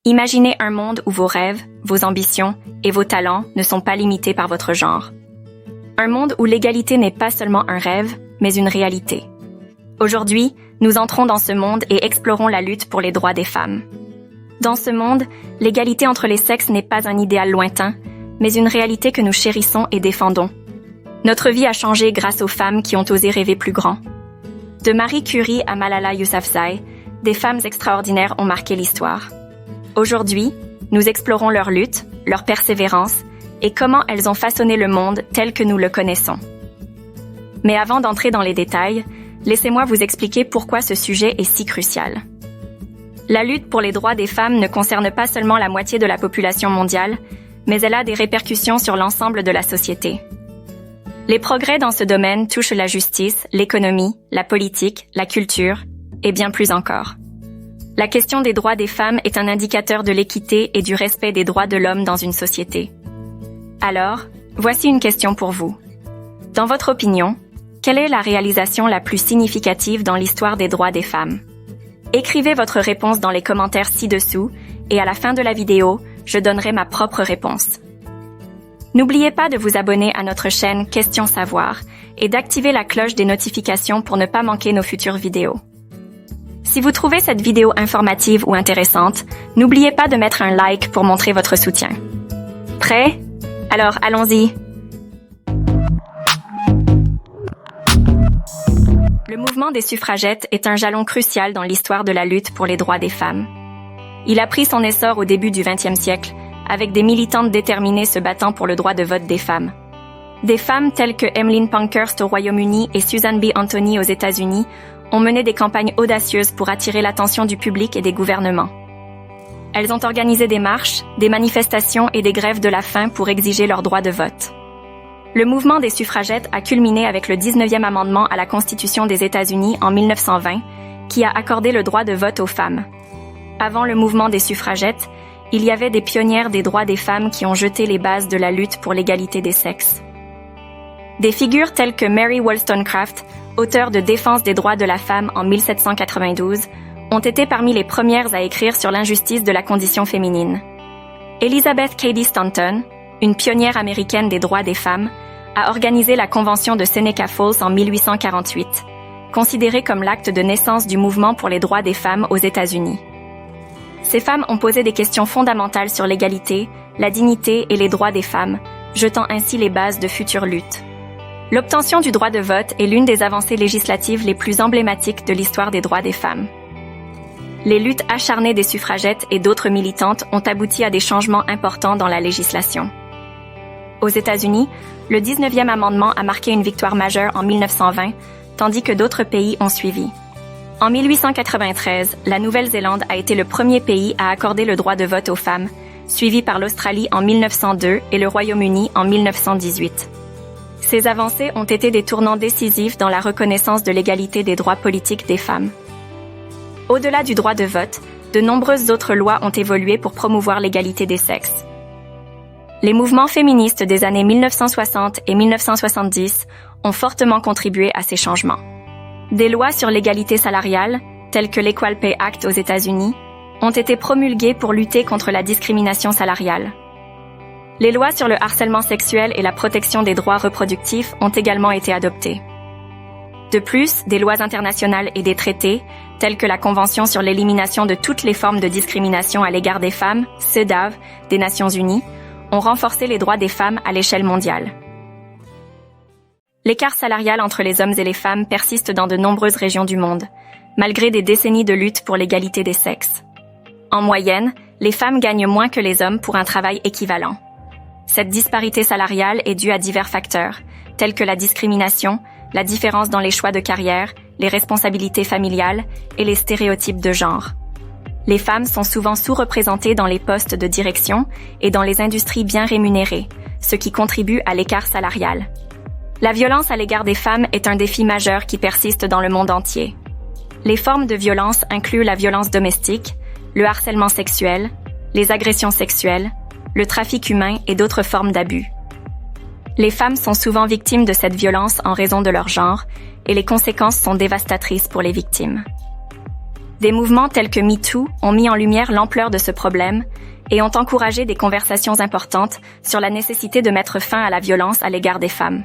Imaginez un monde où vos rêves, vos ambitions et vos talents ne sont pas limités par votre genre. Un monde où l'égalité n'est pas seulement un rêve, mais une réalité. Aujourd'hui, nous entrons dans ce monde et explorons la lutte pour les droits des femmes. Dans ce monde, l'égalité entre les sexes n'est pas un idéal lointain, mais une réalité que nous chérissons et défendons. Notre vie a changé grâce aux femmes qui ont osé rêver plus grand. De Marie Curie à Malala Yousafzai, des femmes extraordinaires ont marqué l'histoire. Aujourd'hui, nous explorons leur lutte, leur persévérance et comment elles ont façonné le monde tel que nous le connaissons. Mais avant d'entrer dans les détails, laissez-moi vous expliquer pourquoi ce sujet est si crucial. La lutte pour les droits des femmes ne concerne pas seulement la moitié de la population mondiale, mais elle a des répercussions sur l'ensemble de la société. Les progrès dans ce domaine touchent la justice, l'économie, la politique, la culture et bien plus encore. La question des droits des femmes est un indicateur de l'équité et du respect des droits de l'homme dans une société. Alors, voici une question pour vous. Dans votre opinion, quelle est la réalisation la plus significative dans l'histoire des droits des femmes? Écrivez votre réponse dans les commentaires ci-dessous et à la fin de la vidéo, je donnerai ma propre réponse. N'oubliez pas de vous abonner à notre chaîne Questions Savoir et d'activer la cloche des notifications pour ne pas manquer nos futures vidéos. Si vous trouvez cette vidéo informative ou intéressante, n'oubliez pas de mettre un like pour montrer votre soutien. Prêt? Alors, allons-y! Le mouvement des suffragettes est un jalon crucial dans l'histoire de la lutte pour les droits des femmes. Il a pris son essor au début du XXe siècle, avec des militantes déterminées se battant pour le droit de vote des femmes. Des femmes telles que Emmeline Pankhurst au Royaume-Uni et Susan B. Anthony aux États-Unis ont mené des campagnes audacieuses pour attirer l'attention du public et des gouvernements. Elles ont organisé des marches, des manifestations et des grèves de la faim pour exiger leur droit de vote. Le mouvement des suffragettes a culminé avec le 19e amendement à la Constitution des États-Unis en 1920, qui a accordé le droit de vote aux femmes. Avant le mouvement des suffragettes, il y avait des pionnières des droits des femmes qui ont jeté les bases de la lutte pour l'égalité des sexes. Des figures telles que Mary Wollstonecraft, auteure de Défense des droits de la femme en 1792, ont été parmi les premières à écrire sur l'injustice de la condition féminine. Elizabeth Cady Stanton, une pionnière américaine des droits des femmes, a organisé la Convention de Seneca Falls en 1848, considérée comme l'acte de naissance du mouvement pour les droits des femmes aux États-Unis. Ces femmes ont posé des questions fondamentales sur l'égalité, la dignité et les droits des femmes, jetant ainsi les bases de futures luttes. L'obtention du droit de vote est l'une des avancées législatives les plus emblématiques de l'histoire des droits des femmes. Les luttes acharnées des suffragettes et d'autres militantes ont abouti à des changements importants dans la législation. Aux États-Unis, le 19e amendement a marqué une victoire majeure en 1920, tandis que d'autres pays ont suivi. En 1893, la Nouvelle-Zélande a été le premier pays à accorder le droit de vote aux femmes, suivi par l'Australie en 1902 et le Royaume-Uni en 1918. Ces avancées ont été des tournants décisifs dans la reconnaissance de l'égalité des droits politiques des femmes. Au-delà du droit de vote, de nombreuses autres lois ont évolué pour promouvoir l'égalité des sexes. Les mouvements féministes des années 1960 et 1970 ont fortement contribué à ces changements. Des lois sur l'égalité salariale, telles que l'Equal Pay Act aux États-Unis, ont été promulguées pour lutter contre la discrimination salariale. Les lois sur le harcèlement sexuel et la protection des droits reproductifs ont également été adoptées. De plus, des lois internationales et des traités, tels que la Convention sur l'élimination de toutes les formes de discrimination à l'égard des femmes, CEDAW, des Nations Unies, ont renforcé les droits des femmes à l'échelle mondiale. L'écart salarial entre les hommes et les femmes persiste dans de nombreuses régions du monde, malgré des décennies de lutte pour l'égalité des sexes. En moyenne, les femmes gagnent moins que les hommes pour un travail équivalent. Cette disparité salariale est due à divers facteurs, tels que la discrimination, la différence dans les choix de carrière, les responsabilités familiales et les stéréotypes de genre. Les femmes sont souvent sous-représentées dans les postes de direction et dans les industries bien rémunérées, ce qui contribue à l'écart salarial. La violence à l'égard des femmes est un défi majeur qui persiste dans le monde entier. Les formes de violence incluent la violence domestique, le harcèlement sexuel, les agressions sexuelles, le trafic humain et d'autres formes d'abus. Les femmes sont souvent victimes de cette violence en raison de leur genre, et les conséquences sont dévastatrices pour les victimes. Des mouvements tels que MeToo ont mis en lumière l'ampleur de ce problème et ont encouragé des conversations importantes sur la nécessité de mettre fin à la violence à l'égard des femmes.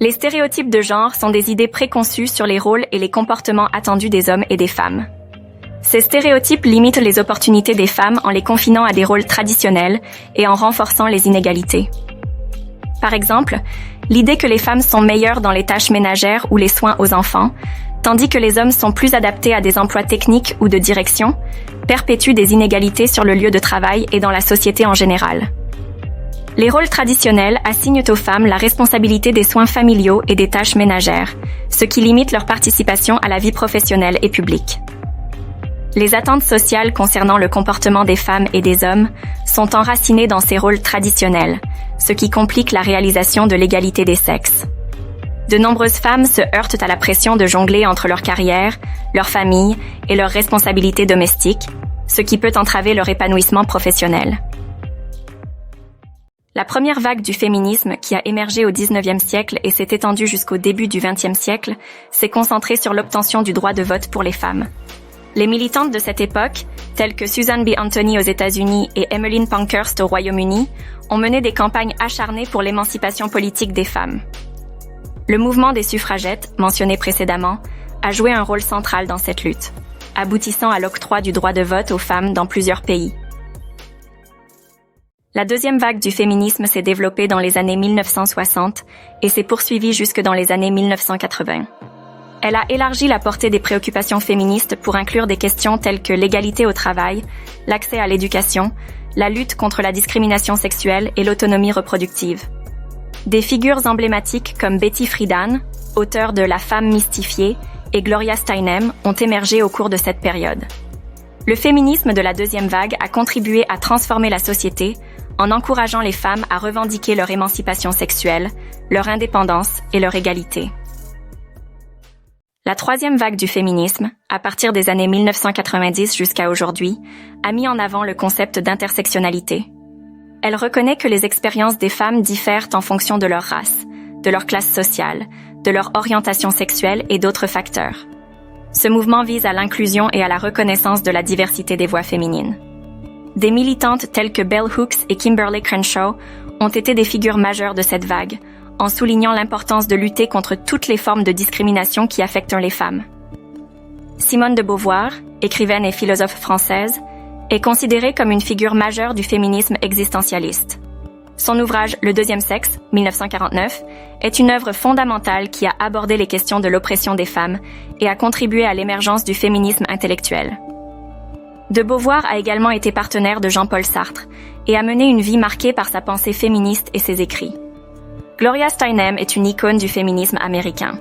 Les stéréotypes de genre sont des idées préconçues sur les rôles et les comportements attendus des hommes et des femmes. Ces stéréotypes limitent les opportunités des femmes en les confinant à des rôles traditionnels et en renforçant les inégalités. Par exemple, l'idée que les femmes sont meilleures dans les tâches ménagères ou les soins aux enfants, tandis que les hommes sont plus adaptés à des emplois techniques ou de direction, perpétue des inégalités sur le lieu de travail et dans la société en général. Les rôles traditionnels assignent aux femmes la responsabilité des soins familiaux et des tâches ménagères, ce qui limite leur participation à la vie professionnelle et publique. Les attentes sociales concernant le comportement des femmes et des hommes sont enracinées dans ces rôles traditionnels, ce qui complique la réalisation de l'égalité des sexes. De nombreuses femmes se heurtent à la pression de jongler entre leur carrière, leur famille et leurs responsabilités domestiques, ce qui peut entraver leur épanouissement professionnel. La première vague du féminisme qui a émergé au XIXe siècle et s'est étendue jusqu'au début du XXe siècle s'est concentrée sur l'obtention du droit de vote pour les femmes. Les militantes de cette époque, telles que Susan B. Anthony aux États-Unis et Emmeline Pankhurst au Royaume-Uni, ont mené des campagnes acharnées pour l'émancipation politique des femmes. Le mouvement des suffragettes, mentionné précédemment, a joué un rôle central dans cette lutte, aboutissant à l'octroi du droit de vote aux femmes dans plusieurs pays. La deuxième vague du féminisme s'est développée dans les années 1960 et s'est poursuivie jusque dans les années 1980. Elle a élargi la portée des préoccupations féministes pour inclure des questions telles que l'égalité au travail, l'accès à l'éducation, la lutte contre la discrimination sexuelle et l'autonomie reproductive. Des figures emblématiques comme Betty Friedan, auteure de La femme mystifiée, et Gloria Steinem ont émergé au cours de cette période. Le féminisme de la deuxième vague a contribué à transformer la société en encourageant les femmes à revendiquer leur émancipation sexuelle, leur indépendance et leur égalité. La troisième vague du féminisme, à partir des années 1990 jusqu'à aujourd'hui, a mis en avant le concept d'intersectionnalité. Elle reconnaît que les expériences des femmes diffèrent en fonction de leur race, de leur classe sociale, de leur orientation sexuelle et d'autres facteurs. Ce mouvement vise à l'inclusion et à la reconnaissance de la diversité des voix féminines. Des militantes telles que Bell Hooks et Kimberly Crenshaw ont été des figures majeures de cette vague, en soulignant l'importance de lutter contre toutes les formes de discrimination qui affectent les femmes. Simone de Beauvoir, écrivaine et philosophe française, est considérée comme une figure majeure du féminisme existentialiste. Son ouvrage Le deuxième sexe, 1949, est une œuvre fondamentale qui a abordé les questions de l'oppression des femmes et a contribué à l'émergence du féminisme intellectuel. De Beauvoir a également été partenaire de Jean-Paul Sartre et a mené une vie marquée par sa pensée féministe et ses écrits. Gloria Steinem est une icône du féminisme américain.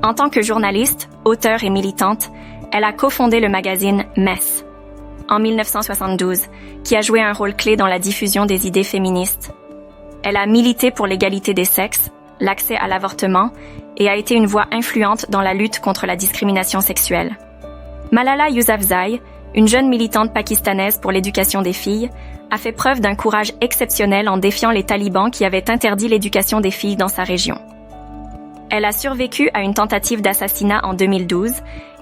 En tant que journaliste, auteure et militante, elle a cofondé le magazine Mess en 1972, qui a joué un rôle clé dans la diffusion des idées féministes. Elle a milité pour l'égalité des sexes, l'accès à l'avortement et a été une voix influente dans la lutte contre la discrimination sexuelle. Malala Yousafzai, une jeune militante pakistanaise pour l'éducation des filles, a fait preuve d'un courage exceptionnel en défiant les talibans qui avaient interdit l'éducation des filles dans sa région. Elle a survécu à une tentative d'assassinat en 2012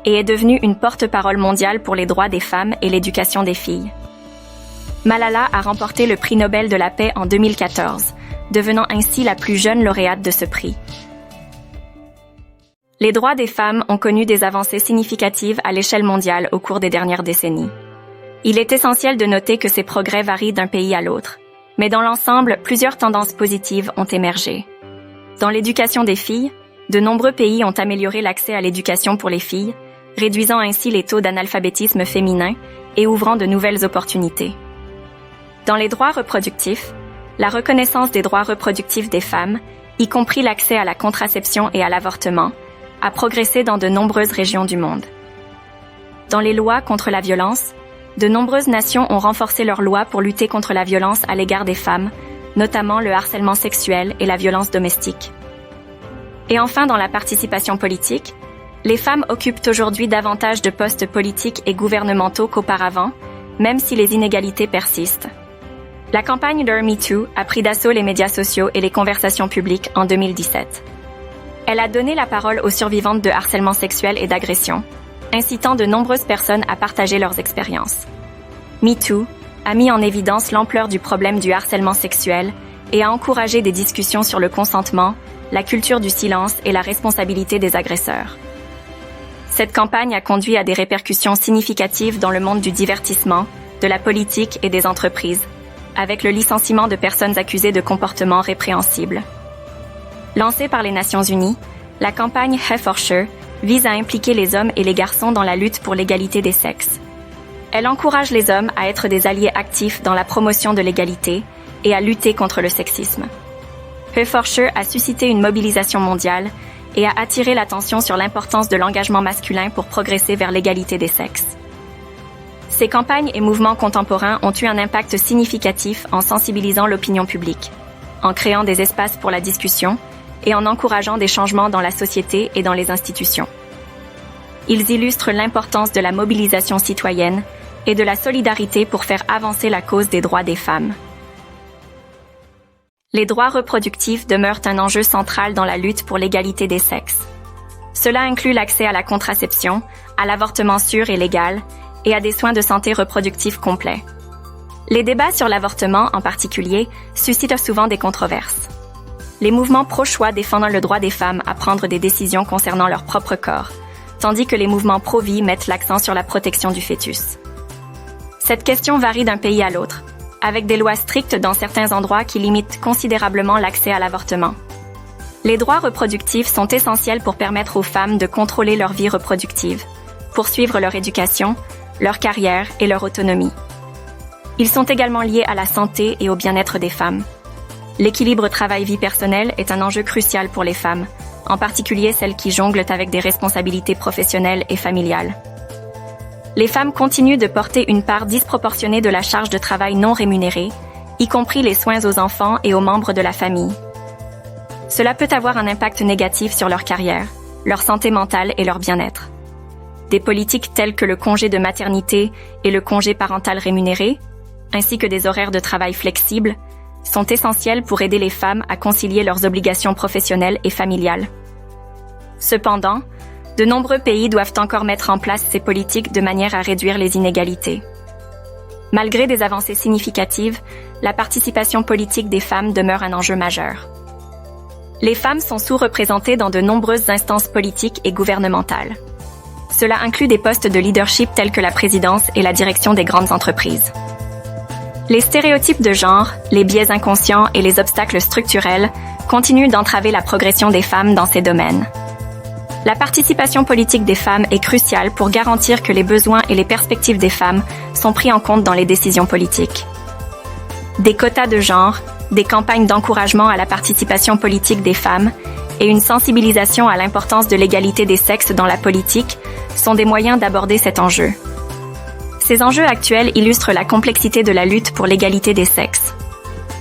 et est devenue une porte-parole mondiale pour les droits des femmes et l'éducation des filles. Malala a remporté le prix Nobel de la paix en 2014, devenant ainsi la plus jeune lauréate de ce prix. Les droits des femmes ont connu des avancées significatives à l'échelle mondiale au cours des dernières décennies. Il est essentiel de noter que ces progrès varient d'un pays à l'autre, mais dans l'ensemble, plusieurs tendances positives ont émergé. Dans l'éducation des filles, de nombreux pays ont amélioré l'accès à l'éducation pour les filles, réduisant ainsi les taux d'analphabétisme féminin et ouvrant de nouvelles opportunités. Dans les droits reproductifs, la reconnaissance des droits reproductifs des femmes, y compris l'accès à la contraception et à l'avortement, a progressé dans de nombreuses régions du monde. Dans les lois contre la violence, de nombreuses nations ont renforcé leurs lois pour lutter contre la violence à l'égard des femmes, notamment le harcèlement sexuel et la violence domestique. Et enfin, dans la participation politique, les femmes occupent aujourd'hui davantage de postes politiques et gouvernementaux qu'auparavant, même si les inégalités persistent. La campagne de MeToo a pris d'assaut les médias sociaux et les conversations publiques en 2017. Elle a donné la parole aux survivantes de harcèlement sexuel et d'agression, incitant de nombreuses personnes à partager leurs expériences. MeToo a mis en évidence l'ampleur du problème du harcèlement sexuel et a encouragé des discussions sur le consentement, la culture du silence et la responsabilité des agresseurs. Cette campagne a conduit à des répercussions significatives dans le monde du divertissement, de la politique et des entreprises, avec le licenciement de personnes accusées de comportements répréhensibles. Lancée par les Nations Unies, la campagne He for Sure vise à impliquer les hommes et les garçons dans la lutte pour l'égalité des sexes. Elle encourage les hommes à être des alliés actifs dans la promotion de l'égalité et à lutter contre le sexisme. He for Sure a suscité une mobilisation mondiale et a attiré l'attention sur l'importance de l'engagement masculin pour progresser vers l'égalité des sexes. Ces campagnes et mouvements contemporains ont eu un impact significatif en sensibilisant l'opinion publique, en créant des espaces pour la discussion et en encourageant des changements dans la société et dans les institutions. Ils illustrent l'importance de la mobilisation citoyenne et de la solidarité pour faire avancer la cause des droits des femmes. Les droits reproductifs demeurent un enjeu central dans la lutte pour l'égalité des sexes. Cela inclut l'accès à la contraception, à l'avortement sûr et légal, et à des soins de santé reproductifs complets. Les débats sur l'avortement, en particulier, suscitent souvent des controverses. Les mouvements pro-choix défendent le droit des femmes à prendre des décisions concernant leur propre corps, tandis que les mouvements pro-vie mettent l'accent sur la protection du fœtus. Cette question varie d'un pays à l'autre, avec des lois strictes dans certains endroits qui limitent considérablement l'accès à l'avortement. Les droits reproductifs sont essentiels pour permettre aux femmes de contrôler leur vie reproductive, poursuivre leur éducation, leur carrière et leur autonomie. Ils sont également liés à la santé et au bien-être des femmes. L'équilibre travail-vie personnelle est un enjeu crucial pour les femmes, en particulier celles qui jonglent avec des responsabilités professionnelles et familiales. Les femmes continuent de porter une part disproportionnée de la charge de travail non rémunérée, y compris les soins aux enfants et aux membres de la famille. Cela peut avoir un impact négatif sur leur carrière, leur santé mentale et leur bien-être. Des politiques telles que le congé de maternité et le congé parental rémunéré, ainsi que des horaires de travail flexibles, sont essentielles pour aider les femmes à concilier leurs obligations professionnelles et familiales. Cependant, de nombreux pays doivent encore mettre en place ces politiques de manière à réduire les inégalités. Malgré des avancées significatives, la participation politique des femmes demeure un enjeu majeur. Les femmes sont sous-représentées dans de nombreuses instances politiques et gouvernementales. Cela inclut des postes de leadership tels que la présidence et la direction des grandes entreprises. Les stéréotypes de genre, les biais inconscients et les obstacles structurels continuent d'entraver la progression des femmes dans ces domaines. La participation politique des femmes est cruciale pour garantir que les besoins et les perspectives des femmes sont pris en compte dans les décisions politiques. Des quotas de genre, des campagnes d'encouragement à la participation politique des femmes et une sensibilisation à l'importance de l'égalité des sexes dans la politique sont des moyens d'aborder cet enjeu. Ces enjeux actuels illustrent la complexité de la lutte pour l'égalité des sexes.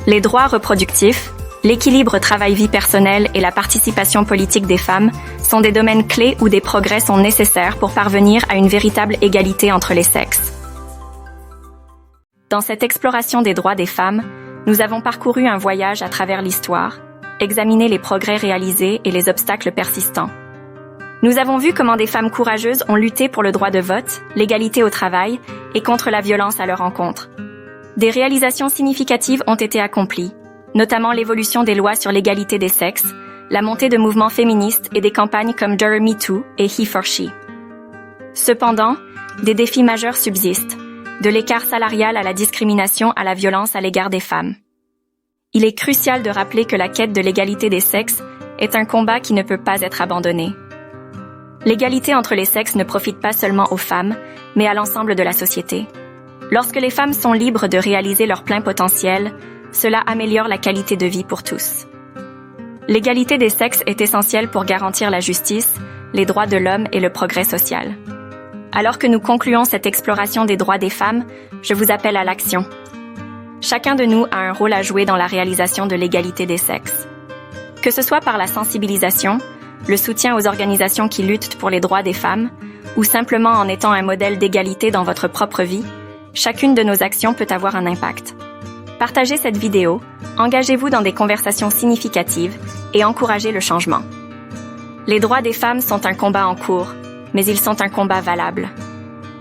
Les droits reproductifs, l'équilibre travail-vie personnelle et la participation politique des femmes sont des domaines clés où des progrès sont nécessaires pour parvenir à une véritable égalité entre les sexes. Dans cette exploration des droits des femmes, nous avons parcouru un voyage à travers l'histoire, examiné les progrès réalisés et les obstacles persistants. Nous avons vu comment des femmes courageuses ont lutté pour le droit de vote, l'égalité au travail et contre la violence à leur encontre. Des réalisations significatives ont été accomplies, notamment l'évolution des lois sur l'égalité des sexes, la montée de mouvements féministes et des campagnes comme MeToo et He for She. Cependant, des défis majeurs subsistent, de l'écart salarial à la discrimination à la violence à l'égard des femmes. Il est crucial de rappeler que la quête de l'égalité des sexes est un combat qui ne peut pas être abandonné. L'égalité entre les sexes ne profite pas seulement aux femmes, mais à l'ensemble de la société. Lorsque les femmes sont libres de réaliser leur plein potentiel, cela améliore la qualité de vie pour tous. L'égalité des sexes est essentielle pour garantir la justice, les droits de l'homme et le progrès social. Alors que nous concluons cette exploration des droits des femmes, je vous appelle à l'action. Chacun de nous a un rôle à jouer dans la réalisation de l'égalité des sexes. Que ce soit par la sensibilisation, le soutien aux organisations qui luttent pour les droits des femmes, ou simplement en étant un modèle d'égalité dans votre propre vie, chacune de nos actions peut avoir un impact. Partagez cette vidéo, engagez-vous dans des conversations significatives et encouragez le changement. Les droits des femmes sont un combat en cours, mais ils sont un combat valable.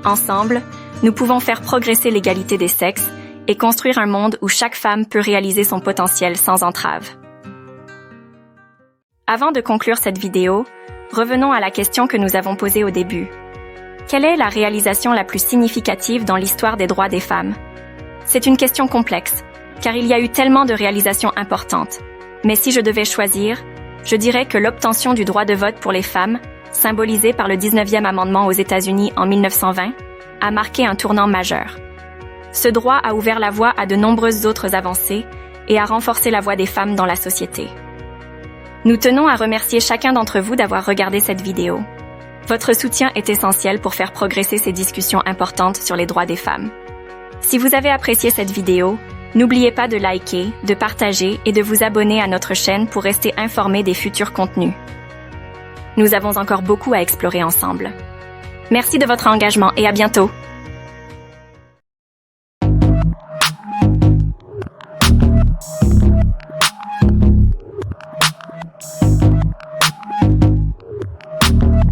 Ensemble, nous pouvons faire progresser l'égalité des sexes et construire un monde où chaque femme peut réaliser son potentiel sans entrave. Avant de conclure cette vidéo, revenons à la question que nous avons posée au début. Quelle est la réalisation la plus significative dans l'histoire des droits des femmes? C'est une question complexe, car il y a eu tellement de réalisations importantes. Mais si je devais choisir, je dirais que l'obtention du droit de vote pour les femmes, symbolisée par le 19e amendement aux États-Unis en 1920, a marqué un tournant majeur. Ce droit a ouvert la voie à de nombreuses autres avancées et a renforcé la voix des femmes dans la société. Nous tenons à remercier chacun d'entre vous d'avoir regardé cette vidéo. Votre soutien est essentiel pour faire progresser ces discussions importantes sur les droits des femmes. Si vous avez apprécié cette vidéo, n'oubliez pas de liker, de partager et de vous abonner à notre chaîne pour rester informé des futurs contenus. Nous avons encore beaucoup à explorer ensemble. Merci de votre engagement et à bientôt!